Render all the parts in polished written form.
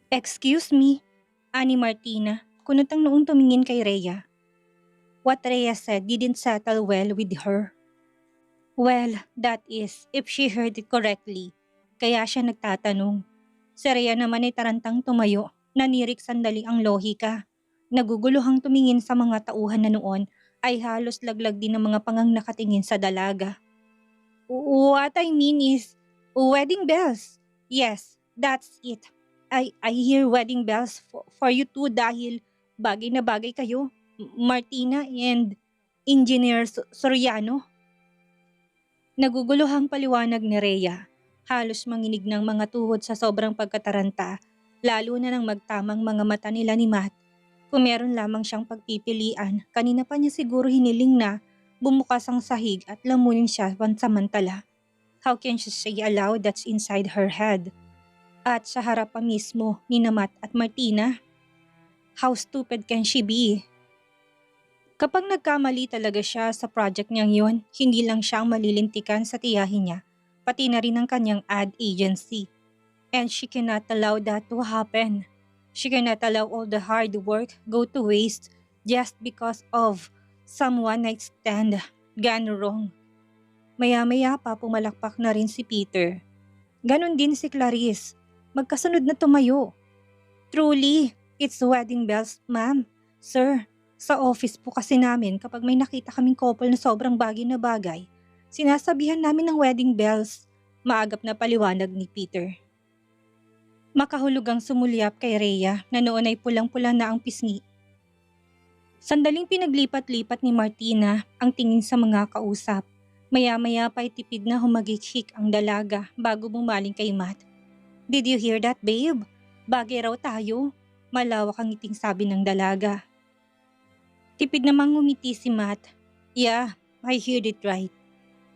Excuse me, Ani Martina, kunutang noong tumingin kay Rhea. What Rhea said didn't settle well with her. Well, that is, if she heard it correctly. Kaya siya nagtatanong. Si Rhea naman ay tarantang tumayo, nanirik sandali ang lohika. Naguguluhang tumingin sa mga tauhan na noon ay halos laglag din ng mga pangang nakatingin sa dalaga. What I mean is, wedding bells. Yes, that's it. I hear wedding bells for you too dahil bagay na bagay kayo, Martina and Engineer Soriano. Naguguluhang paliwanag ni Rhea. Halos manginig ng mga tuhod sa sobrang pagkataranta, lalo na nang magtamang mga mata nila ni Matt. Kung meron lamang siyang pagpipilian, kanina pa niya siguro hiniling na bumukas ang sahig at lamunin siya pansamantala. How can she say aloud that's inside her head? At sa harap pa mismo ni Matt at Martina, how stupid can she be? Kapag nagkamali talaga siya sa project niyang yun, hindi lang siya ang malilintikan sa tiyahin niya, pati na rin ang kanyang ad agency. And she cannot allow that to happen. She cannot allow all the hard work go to waste just because of some one night stand gone wrong. Maya-maya pa pumalakpak na rin si Peter. Ganon din si Clarice. Magkasunod na tumayo. Truly, it's wedding bells, ma'am. Sir, sa office po kasi namin kapag may nakita kaming couple na sobrang bagay na bagay, sinasabihan namin ng wedding bells. Maagap na paliwanag ni Peter. Makahulugang sumulyap kay Rhea na noon ay pulang-pula na ang pisngi. Sandaling pinaglipat-lipat ni Martina ang tingin sa mga kausap. Maya-maya pa tipid na humagik-hik ang dalaga bago bumaling kay Matt. Did you hear that, babe? Bagay raw tayo. Malawak ang ngiting sabi ng dalaga. Tipid namang ngumiti si Matt. Yeah, I heard it right.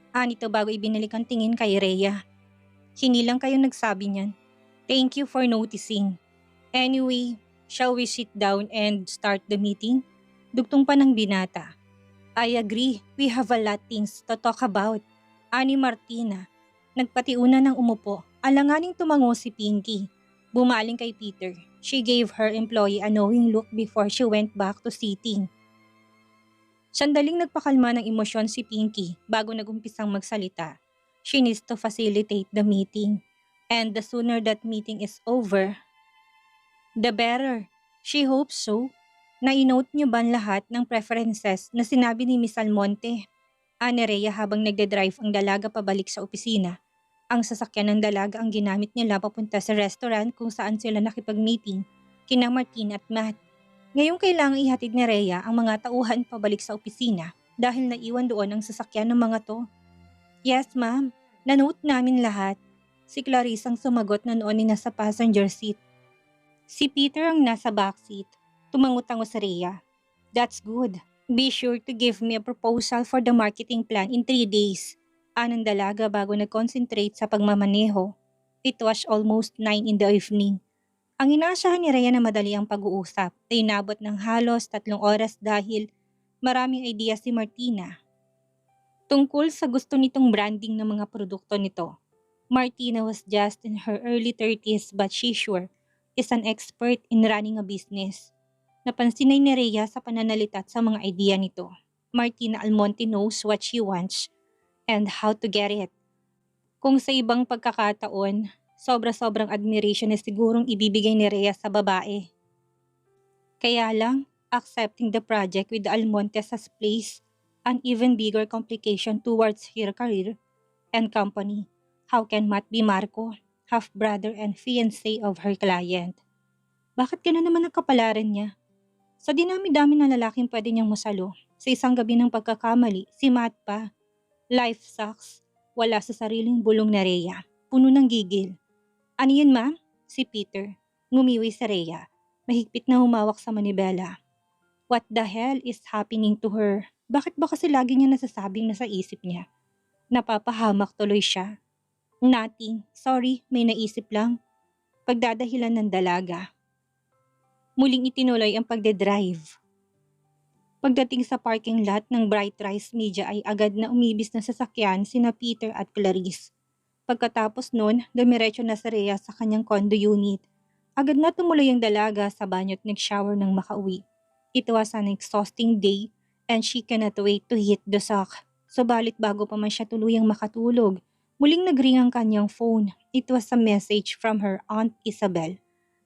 Anito bago ibinalik ang tingin kay Rhea. Hindi lang kayo nagsabi niyan. Thank you for noticing. Anyway, shall we sit down and start the meeting? Dugtong pa ng binata. I agree, we have a lot things to talk about. Ani Martina. Nagpatiuna ng umupo. Alanganing tumango si Pinky. Bumaling kay Peter. She gave her employee a knowing look before she went back to sitting. Sandaling nagpakalma ng emosyon si Pinky bago nagumpisang magsalita. She needs to facilitate the meeting. And the sooner that meeting is over, the better. She hopes so. Na-note niyo ba lahat ng preferences na sinabi ni Miss Almonte? Ani Rhea habang nagde-drive ang dalaga pabalik sa opisina. Ang sasakyan ng dalaga ang ginamit nila papunta sa restaurant kung saan sila nakipag-meeting kina Martin at Matt. Ngayong kailangang ihatid ni Rhea ang mga tauhan pabalik sa opisina dahil naiwan doon ang sasakyan ng mga to. Yes ma'am, na-note namin lahat. Si Clarice ang sumagot na noon ay nasa passenger seat. Si Peter ang nasa backseat. Tumangutango sa Rhea. That's good. Be sure to give me a proposal for the marketing plan in 3 days. Anong dalaga bago nag-concentrate sa pagmamaneho. It was almost 9 in the evening. Ang inaasahan ni Rhea na madali ang pag-uusap ay inabot ng halos 3 oras dahil maraming idea si Martina. Tungkol sa gusto nitong branding ng mga produkto nito. Martina was just in her early 30s but she sure is an expert in running a business. Napansin ni Rhea sa pananalita at sa mga idea nito. Martina Almonte knows what she wants and how to get it. Kung sa ibang pagkakataon, sobra-sobrang admiration na sigurong ibibigay ni Rhea sa babae. Kaya lang, accepting the project with the Almontes has placed an even bigger complication towards her career and company. How can Matt be Marco, half-brother and fiancé of her client? Bakit gano'n naman ang kapalaran niya? Sa dinami-dami ng lalaking pwede niyang masalo, sa isang gabi ng pagkakamali, si Matt pa. Life sucks. Wala sa sariling bulong na Rhea. Puno ng gigil. Ano yun ma'am? Si Peter. Ngumiwi sa Rhea. Mahigpit na humawak sa manibela. What the hell is happening to her? Bakit ba kasi lagi niya nasasabing nasa isip niya? Napapahamak tuloy siya. Nothing. Sorry, may naisip lang. Pagdadahilan ng dalaga. Muling itinuloy ang pagde-drive. Pagdating sa parking lot ng Bright Rise Media ay agad na umibis na sasakyan sina Peter at Clarice. Pagkatapos nun, dumiretso na si Rhea sa kanyang condo unit. Agad na tumuloy ang dalaga sa banyo at nag-shower nang makauwi. It was an exhausting day and she cannot wait to hit the sack. Subalit bago pa man siya tuluyang makatulog, muling nagring ang kanyang phone. It was a message from her Aunt Isabel.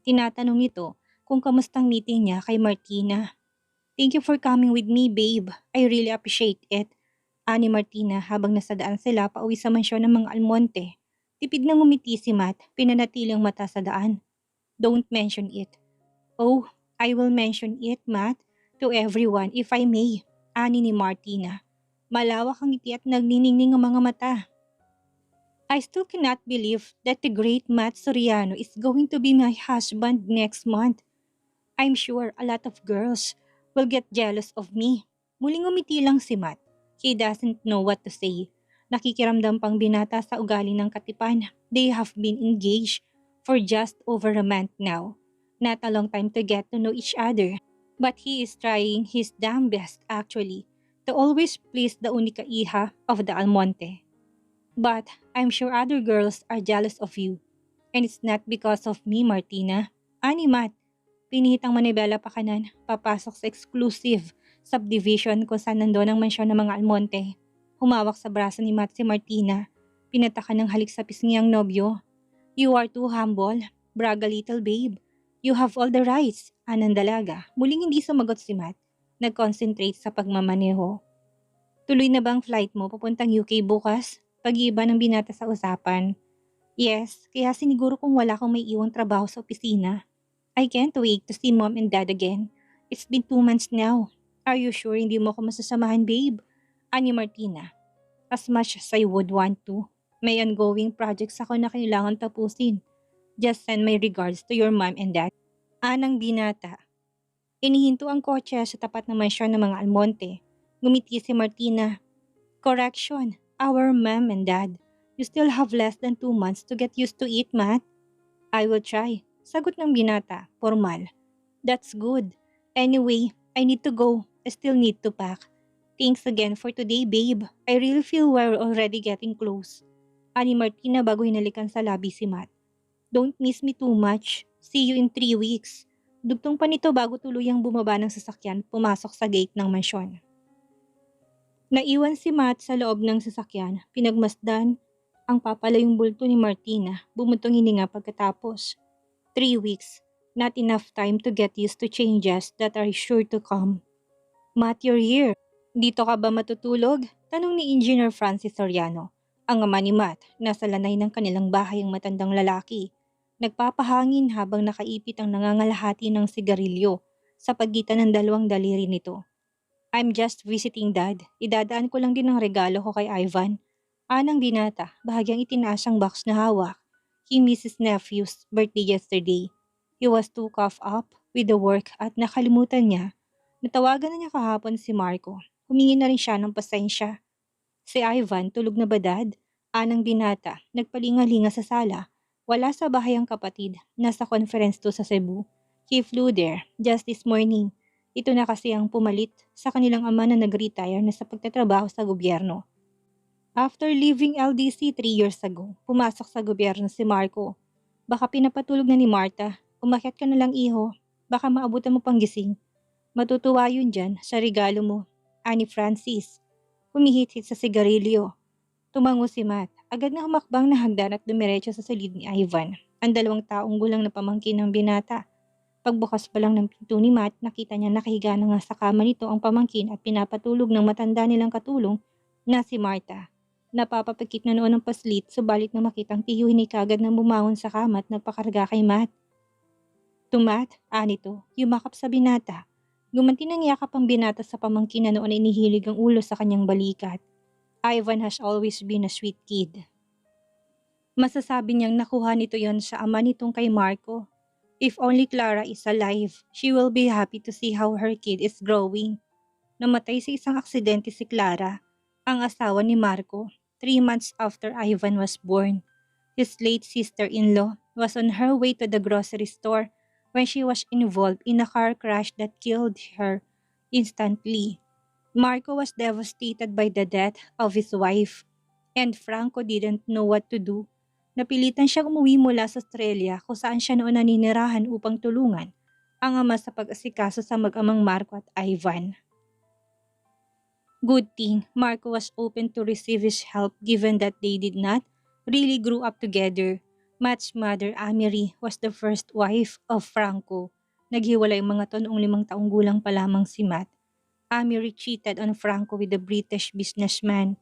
Tinatanong nito kung kamustang meeting niya kay Martina. "Thank you for coming with me, babe. I really appreciate it," ani Martina habang nasa daan sila pauwi sa mansyon ng mga Almonte. Tipid na ngumiti si Matt, pinanatiling mata sa daan. "Don't mention it." "Oh, I will mention it, Matt, to everyone if I may," ani ni Martina. Malawak ang ngiti at nagniningning ang mga mata. "I still cannot believe that the great Matt Soriano is going to be my husband next month. I'm sure a lot of girls will get jealous of me." Muling umiti lang si Matt. He doesn't know what to say. Nakikiramdam pang binata sa ugali ng katipan. They have been engaged for just over a month now. Not a long time to get to know each other. But he is trying his damn best actually to always please the unika iha of the Almonte. "But I'm sure other girls are jealous of you. And it's not because of me, Martina," ani Matt. Pinitang manibela pa kanan, papasok sa exclusive subdivision kung saan nandoon ang mansyon ng mga Almonte. Humawak sa braso ni Matt si Martina. Pinatakan ng halik sa pisngi ang nobyo. "You are too humble. Braga little babe. You have all the rights," anang dalaga. Muling hindi sumagot si Matt. Nag-concentrate sa pagmamaneho. "Tuloy na ba ang flight mo papuntang UK bukas?" Pag-iiba ng binata sa usapan. "Yes, kaya siniguro kung wala kang may iwang trabaho sa opisina. I can't wait to see mom and dad again. It's been 2 months now. Are you sure hindi mo ako masasamahan, babe?" ani Martina. "As much as I would want to. May ongoing projects ako na kailangan tapusin. Just send my regards to your mom and dad." Anang binata. Inihinto ang kotse sa tapat ng mansyon ng mga Almonte. Ngumiti si Martina. "Correction, our mom and dad. You still have less than 2 months to get used to it, Matt." "I will try," sagot ng binata, formal. "That's good. Anyway, I need to go. I still need to pack. Thanks again for today, babe. I really feel we're already getting close," ani Martina bago hinalikan sa labi si Matt. "Don't miss me too much. See you in 3 weeks." Dugtong pa nito bago tuluyang bumaba ng sasakyan, pumasok sa gate ng mansyon. Naiwan si Matt sa loob ng sasakyan, pinagmasdan ang papalayong bulto ni Martina, bumutong hininga pagkatapos. 3 weeks, not enough time to get used to changes that are sure to come. "Matt, you're here. Dito ka ba matutulog?" tanong ni Engineer Francis Soriano. Ang ama ni Matt, nasa lanay ng kanilang bahay ang matandang lalaki. Nagpapahangin habang nakaipit ang nangangalahati ng sigarilyo sa pagitan ng dalawang daliri nito. "I'm just visiting dad. Idadaan ko lang din ang regalo ko kay Ivan." Anang binata, bahagyang itinaas ang box na hawak. He missed his nephew's birthday yesterday. He was too caught up with the work at nakalimutan niya. Natawagan na niya kahapon si Marco. Humingi na rin siya ng pasensya. "Si Ivan, tulog na ba dad?" Anang binata, nagpalingalinga sa sala. Wala sa bahay ang kapatid. Nasa conference to sa Cebu. He flew there just this morning. Ito na kasi ang pumalit sa kanilang ama na nag-retire na sa pagtatrabaho sa gobyerno. After leaving LDC 3 years ago, pumasok sa gobyerno si Marco. "Baka pinapatulog na ni Marta. Umakyat ka na lang, iho. Baka maabutan mo pang gising. Matutuwa yun dyan sa regalo mo," ani Francis. Humihit-hit sa sigarilyo. Tumango si Matt. Agad na humakbang na hagdan at dumiretso sa silid ni Ivan, ang 2 taong gulang na pamangkin ng binata. Pagbukas pa lang ng pinto ni Matt, nakita niya nakahiga na nga sa kama nito ang pamangkin at pinapatulog ng matanda nilang katulong na si Marta. Napapapikit na noon ng paslit, subalit na makitang tiyuhin ay kagad nang bumangon sa kama at nagpakarga kay Matt. "To Matt," anito, yumakap sa binata. Gumanti ng yakap ang binata sa pamangkin na noon ay inihilig ang ulo sa kanyang balikat. Ivan has always been a sweet kid. Masasabi niyang nakuha nito yon sa ama nitong kay Marco. If only Clara is alive, she will be happy to see how her kid is growing. Namatay sa isang aksidente si Clara, ang asawa ni Marco, 3 months after Ivan was born. His late sister-in-law was on her way to the grocery store when she was involved in a car crash that killed her instantly. Marco was devastated by the death of his wife, and Franco didn't know what to do. Napilitan siyang umuwi mula sa Australia kung saan siya noon naninirahan upang tulungan ang ama sa pag-asikaso sa mag-amang Marco at Ivan. Good thing Marco was open to receive his help given that they did not really grew up together. Matt's mother, Amiri, was the first wife of Franco. Naghiwalay mga to noong 5 taong gulang pa lamang si Matt. Amiri cheated on Franco with a British businessman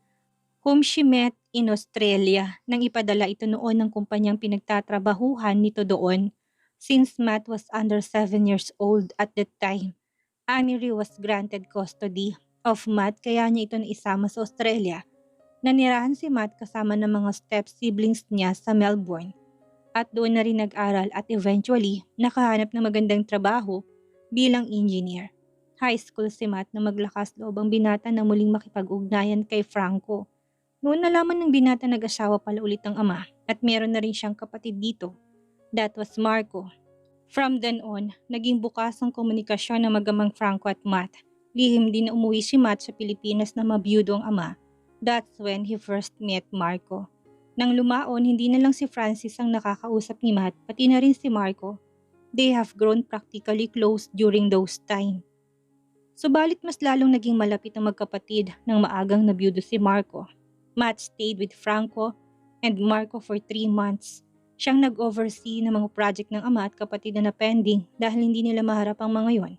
whom she met in Australia nang ipadala ito noon ng kumpanyang pinagtatrabahuhan nito doon. Since Matt was under 7 years old at that time, Amiri was granted custody of Matt kaya niya ito naisama sa Australia. Nanirahan si Matt kasama ng mga step-siblings niya sa Melbourne at doon na rin nag-aral at eventually nakahanap ng magandang trabaho bilang engineer. High school si Matt na maglakas loob ang binata na muling makipag-ugnayan kay Franco. Noon nalaman ng binata nag-asawa pala ulit ang ama at meron na rin siyang kapatid dito. That was Marco. From then on, naging bukas ang komunikasyon ng magamang Franco at Matt. Lihim din na umuwi si Matt sa Pilipinas na mabiyudo ang ama. That's when he first met Marco. Nang lumaon, hindi na lang si Francis ang nakakausap ni Matt, pati na rin si Marco. They have grown practically close during those time. Subalit mas lalong naging malapit ang magkapatid nang maagang nabiyudo si Marco. Matt stayed with Franco and Marco for 3 months. Siyang nag-oversee ng mga project ng ama at kapatid na pending dahil hindi nila maharap ang mga yon.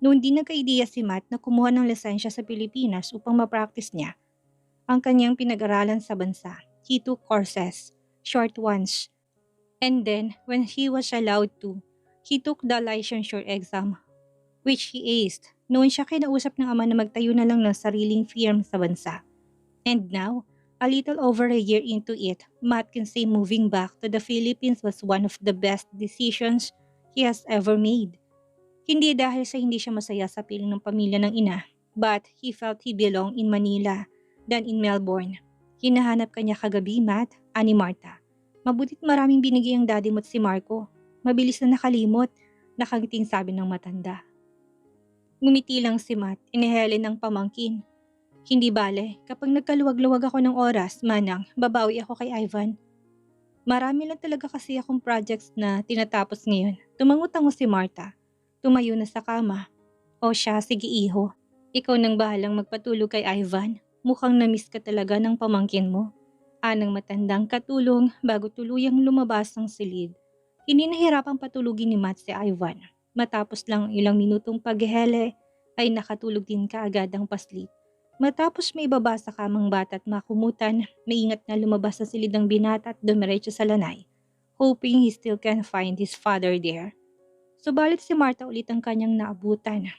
Noon din nagka-ideya si Matt na kumuha ng lisensya sa Pilipinas upang ma-practice niya ang kanyang pinag-aralan sa bansa. He took courses, short ones. And then, when he was allowed to, he took the licensure exam, which he aced. Noon siya kinausap ng ama na magtayo na lang ng sariling firm sa bansa. And now, a little over a year into it, Matt can say moving back to the Philippines was one of the best decisions he has ever made. Hindi dahil sa hindi siya masaya sa piling ng pamilya ng ina, but he felt he belonged in Manila than in Melbourne. Hinahanap kanya kagabi, Matt, ani Marta. Mabutit maraming binigay ang daddy mo't si Marco. Mabilis na nakalimot, nakangiting sabi ng matanda. Ngumiti lang si Matt, inihele ng pamangkin. Hindi bale, kapag nagkaluwag-luwag ako ng oras, manang, babawi ako kay Ivan. Marami lang talaga kasi akong projects na tinatapos ngayon. Tumangutango si Marta. Tumayo na sa kama. O siya, sige iho. Ikaw nang bahalang magpatulog kay Ivan. Mukhang na-miss ka talaga ng pamangkin mo. Anang matandang katulong bago tuluyang lumabas ang silid. Hindi nahirapang patulugin ni Matt si Ivan. Matapos lang ilang minutong paghihele, ay nakatulog din kaagad ang paslit. Matapos may baba sa kamang bata at makumutan, maingat na lumabas sa silid ng binata at dumiretso sa lanay, hoping he still can find his father there. Subalit si Marta ulit ang kanyang naabutan.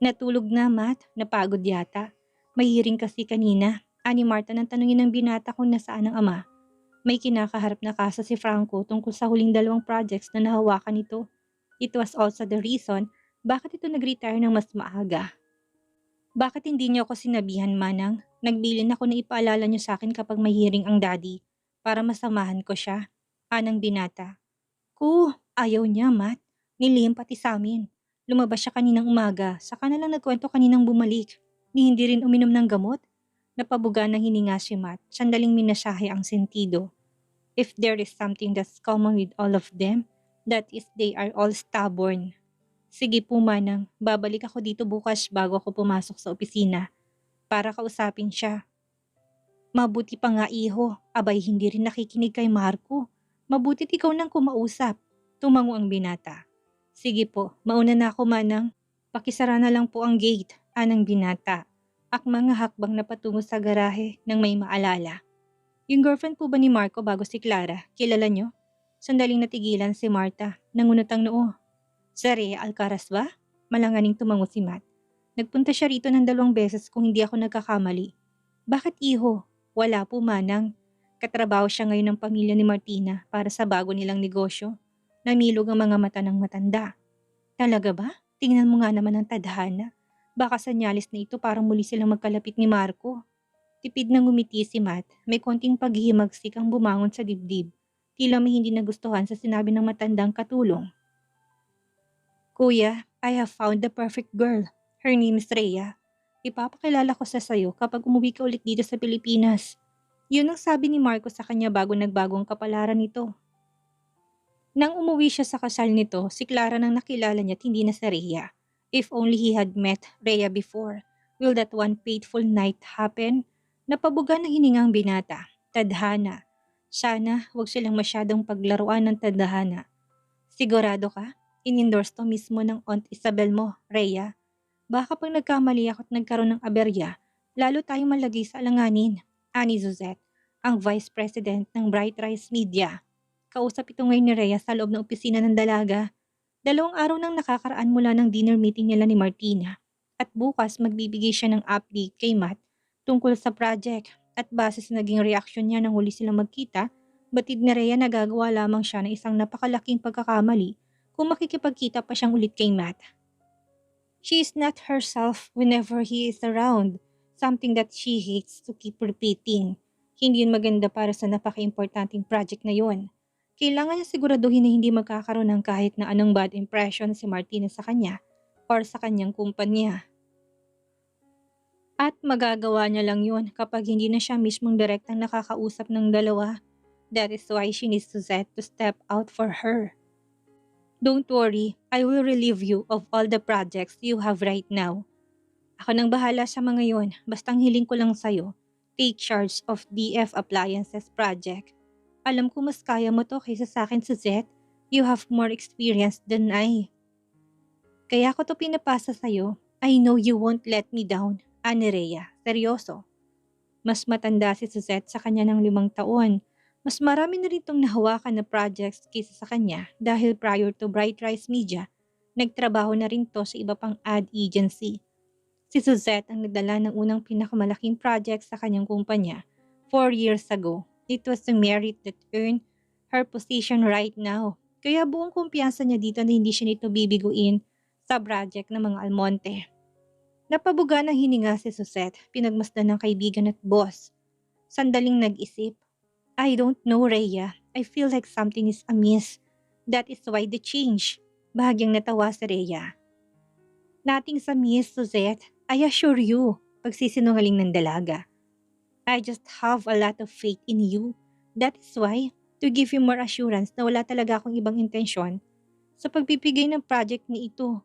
Natulog na, Matt, napagod yata. Mahiring kasi kanina, ani Marta nang tanungin ng binata kung nasaan ang ama. May kinakaharap na kaso si Franco tungkol sa huling 2 projects na nahawakan nito. It was also the reason bakit ito nag-retire ng mas maaga. Bakit hindi niyo ako sinabihan, Manang? Nagbilin ako na ipaalala niyo sa akin kapag may hearing ang daddy para masamahan ko siya. Anang binata. Ayaw niya, Matt. Nilihim pati sa amin. Lumabas siya kaninang umaga, saka na lang nagkwento kaninang bumalik. Ni hindi rin uminom ng gamot. Napabuga ng hininga si Matt, sandaling minasahe ang sentido. If there is something that's common with all of them, that is they are all stubborn. Sige po, Manang, babalik ako dito bukas bago ako pumasok sa opisina para kausapin siya. Mabuti pa nga, iho, abay hindi rin nakikinig kay Marco. Mabutit ikaw nang kumausap. Tumango ang binata. Sige po, mauna na ako, Manang. Pakisara na lang po ang gate, anang binata. Akmang hakbang na patungo sa garahe nang may maalala. Yung girlfriend po ba ni Marco bago si Clara, kilala nyo? Sandaling natigilan si Marta, nangunot ang noo. Sa Rhea Alcaraz ba? Malanganing tumango si Matt. Nagpunta siya rito ng 2 beses kung hindi ako nagkakamali. Bakit iho? Wala po, Manang. Katrabaho siya ngayon ng pamilya ni Martina para sa bago nilang negosyo. Namilog ang mga mata ng matanda. Talaga ba? Tingnan mo nga naman ang tadhana. Baka sanyalis na ito para muli silang magkalapit ni Marco. Tipid na ngumiti si Matt, may konting paghihimagsik ang bumangon sa dibdib. Tila may hindi nagustuhan sa sinabi ng matandang katulong. Kuya, I have found the perfect girl. Her name is Rhea. Ipapakilala ko sa sayo kapag umuwi ka ulit dito sa Pilipinas. Yun ang sabi ni Marco sa kanya bago nagbagong kapalaran nito. Nang umuwi siya sa kasal nito, si Clara nang nakilala niya at hindi na si Rhea. If only he had met Rhea before. Will that one fateful night happen? Napabuga ng hiningang binata. Tadhana. Sana huwag silang masyadong paglaruan ng tadhana. Sigurado ka? In-endorse to mismo ng Aunt Isabel mo, Rhea. Baka pag nagkamali ako at nagkaroon ng aberya, lalo tayong malagay sa alanganin. Ani Suzette, ang Vice President ng Bright Rise Media. Kausap ito ngayon ni Rhea sa loob ng opisina ng dalaga. 2 araw nang nakakaraan mula ng dinner meeting nila ni Martina. At bukas magbibigay siya ng update kay Matt tungkol sa project. At base sa naging reaksyon niya nang huli silang magkita, batid ni Rhea na gagawa lamang siya ng isang napakalaking pagkakamali kung makikipagkita pa siyang ulit kay Matt. She is not herself whenever he is around, something that she hates to keep repeating. Hindi yun maganda para sa napaka-importanting project na yun. Kailangan niya siguraduhin na hindi magkakaroon ng kahit na anong bad impression si Martina sa kanya or sa kanyang kumpanya. At magagawa niya lang yun kapag hindi na siya mismong direktang nakakausap ng dalawa. That is why she needs Suzette to step out for her. Don't worry, I will relieve you of all the projects you have right now. Ako nang bahala sa mga yon, bastang hiling ko lang sa'yo. Take charge of DF Appliances project. Alam ko mas kaya mo to kaysa sa akin, Suzette. You have more experience than I. Kaya ko to pinapasa sa'yo. I know you won't let me down, Ani Rhea. Seryoso. Mas matanda si Suzette sa kanya ng 5 taon. Mas marami na rin itong nahawakan na projects kaysa sa kanya dahil prior to Bright Rise Media, nagtrabaho na rin to sa iba pang ad agency. Si Suzette ang nagdala ng unang pinakamalaking project sa kanyang kumpanya 4 years ago. It was the merit that earned her position right now. Kaya buong kumpiyansa niya dito na hindi siya nito bibiguin sa project ng mga Almonte. Napabuga ng hininga si Suzette, pinagmasdan ng kaibigan at boss. Sandaling nag-isip. I don't know, Rhea. I feel like something is amiss. That is why the change. Bahagyang natawa si Rhea. Nothing's amiss, Suzette. I assure you, pagsisinungaling ng dalaga. I just have a lot of faith in you. That is why, to give you more assurance na wala talaga akong ibang intensyon sa pagbibigay ng project ni ito.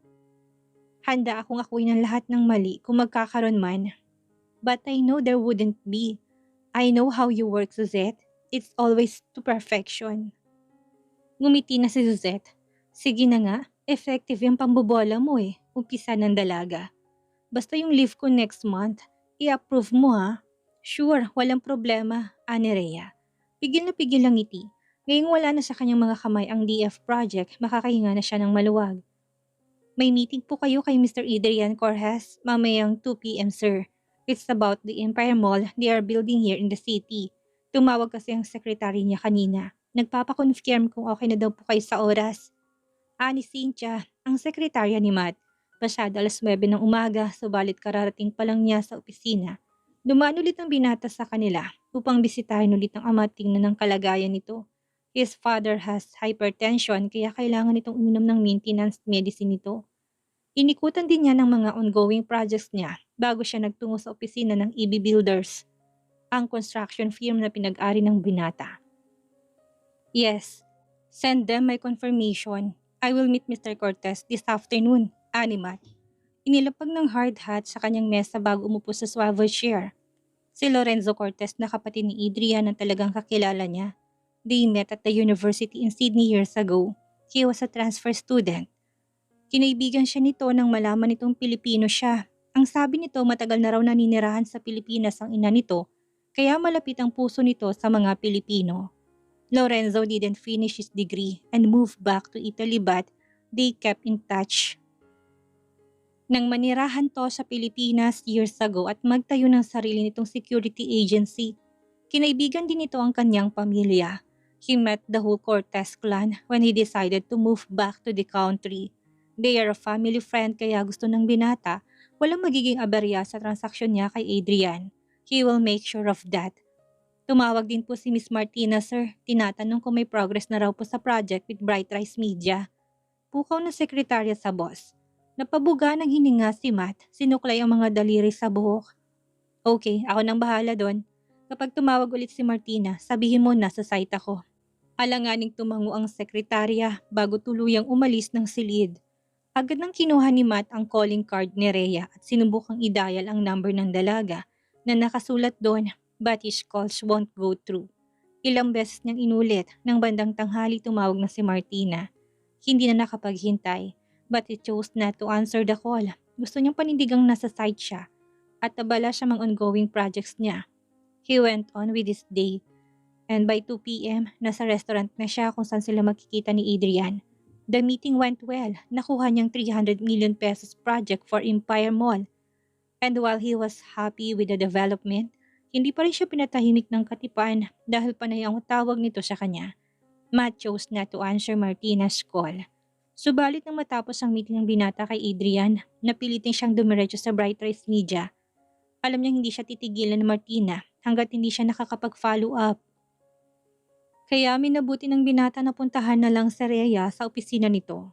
Handa akong akuin ang lahat ng mali kung magkakaroon man. But I know there wouldn't be. I know how you work, Suzette. It's always to perfection. Ngumiti na si Suzette. Sige na nga, effective yung pambobola mo eh, umpisa ng dalaga. Basta yung leave ko next month, i-approve mo ha. Sure, walang problema, Ani Rhea. Pigil na pigil lang ngiti. Ngayong wala na sa kanyang mga kamay ang DF project, makakahinga na siya ng maluwag. May meeting po kayo kay Mr. Adrian Corjes, mamayang 2 p.m. sir. It's about the Empire Mall they are building here in the city. Tumawag kasi ang sekretary niya kanina. Nagpapakonfirm kung okay na daw po kayo sa oras. Ani Cynthia, ang sekretarya ni Matt. Masyado 9:00 ng umaga, subalit kararating pa lang niya sa opisina. Dumaan ulit ang binata sa kanila upang bisitahin ulit ang ama at tingnan ng kalagayan nito. His father has hypertension kaya kailangan nitong uminom ng maintenance medicine nito. Inikutan din niya ng mga ongoing projects niya bago siya nagtungo sa opisina ng EB Builders, ang construction firm na pinag-ari ng binata. Yes, send them my confirmation. I will meet Mr. Cortez this afternoon, Animat. Inilapag ng hard hat sa kanyang mesa bago umupo sa swivel chair. Si Lorenzo Cortez na kapatid ni Adrian ang talagang kakilala niya. They met at the university in Sydney years ago. He was a transfer student. Kinaibigan siya nito nang malaman nitong Pilipino siya. Ang sabi nito matagal na raw naninirahan sa Pilipinas ang ina nito, kaya malapit ang puso nito sa mga Pilipino. Lorenzo didn't finish his degree and moved back to Italy but they kept in touch. Nang manirahan to sa Pilipinas years ago at magtayo ng sarili nitong security agency, kinaibigan din ito ang kanyang pamilya. He met the whole Cortez clan when he decided to move back to the country. They are a family friend kaya gusto ng binata, walang magiging aberya sa transaksyon niya kay Adrian. He will make sure of that. Tumawag din po si Miss Martina, sir. Tinatanong kung may progress na raw po sa project with Bright Rise Media. Pukaw na sekretarya sa boss. Napabuga ng hininga si Matt. Sinuklay ang mga daliri sa buhok. Okay, ako nang bahala doon. Kapag tumawag ulit si Martina, sabihin mo nasa site ako. Alanganing tumango ang sekretarya bago tuluyang umalis ng silid. Agad nang kinuha ni Matt ang calling card ni Rhea at sinubukang i-dial ang number ng dalaga na nakasulat doon, but his calls won't go through. Ilang beses niyang inulit nang bandang tanghali tumawag na si Martina. Hindi na nakapaghintay, but he chose not to answer the call. Gusto niyang panindigang nasa site siya at abala siya mga ongoing projects niya. He went on with his day. And by 2 p.m., nasa restaurant na siya kung saan sila magkikita ni Adrian. The meeting went well. Nakuha niyang 300 million pesos project for Empire Mall. And while he was happy with the development, hindi pa rin siya pinatahimik ng katipan dahil panay ang tawag nito sa kanya. Matt chose not to answer Martina's call. Subalit nang matapos ang meeting ng binata kay Adrian, napilitin siyang dumiretso sa Bright Rise Media. Alam niyang hindi siya titigilan ni Martina hanggat hindi siya nakakapag-follow up. Kaya minabuti ng binata na puntahan na lang si Rhea sa opisina nito.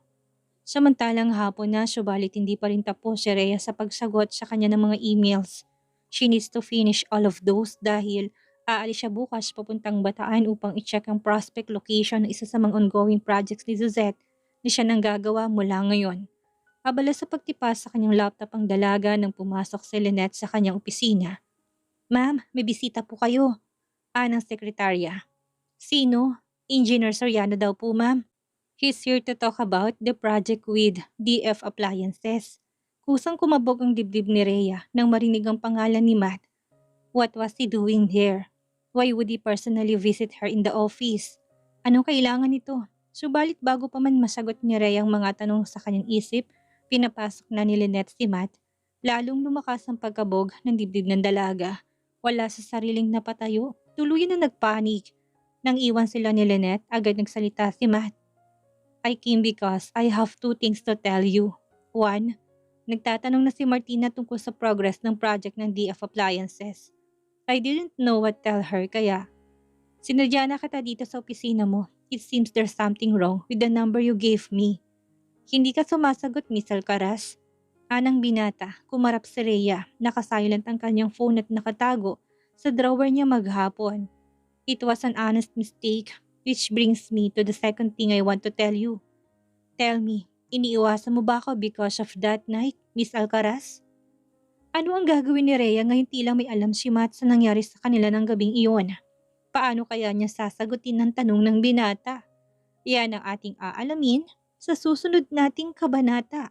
Samantalang hapon na subalit hindi pa rin tapos si Rhea sa pagsagot sa kanya ng mga emails. She needs to finish all of those dahil aalis siya bukas papuntang Bataan upang i-check ang prospect location ng isa sa mga ongoing projects ni Suzette na siya nang gagawa mula ngayon. Abala sa pagtipas sa kanyang laptop ang dalaga nang pumasok si Lynette sa kanyang opisina. "Ma'am, may bisita po kayo," ng sekretarya. "Sino?" "Engineer Soriano daw po, ma'am. He's here to talk about the project with DF Appliances." Kusang kumabog ang dibdib ni Rhea nang marinig ang pangalan ni Matt. What was he doing here? Why would he personally visit her in the office? Anong kailangan nito? Subalit bago pa man masagot ni Rhea ang mga tanong sa kanyang isip, pinapasok na ni Lynette si Matt. Lalong lumakas ang pagkabog ng dibdib ng dalaga. Wala sa sariling napatayo, tuluyan na nagpanik. Nang iwan sila ni Lynette, agad nagsalita si Matt. "I came because I have two things to tell you. One, nagtatanong na si Martina tungkol sa progress ng project ng DF Appliances. I didn't know what tell her kaya sinadya na kita dito sa opisina mo. It seems there's something wrong with the number you gave me." "Hindi ka sumasagot, Miss Alcaraz." Anang binata, kumarap si Rhea, nakasilent ang kanyang phone at nakatago sa drawer niya maghapon. "It was an honest mistake, which brings me to the second thing I want to tell you. Tell me, iniiwasan mo ba ako because of that night, Miss Alcaraz?" Ano ang gagawin ni Rhea ngayon tilang may alam si Matt sa nangyari sa kanila ng gabing iyon? Paano kaya niya sasagutin ng tanong ng binata? Yan ang ating aalamin sa susunod nating kabanata.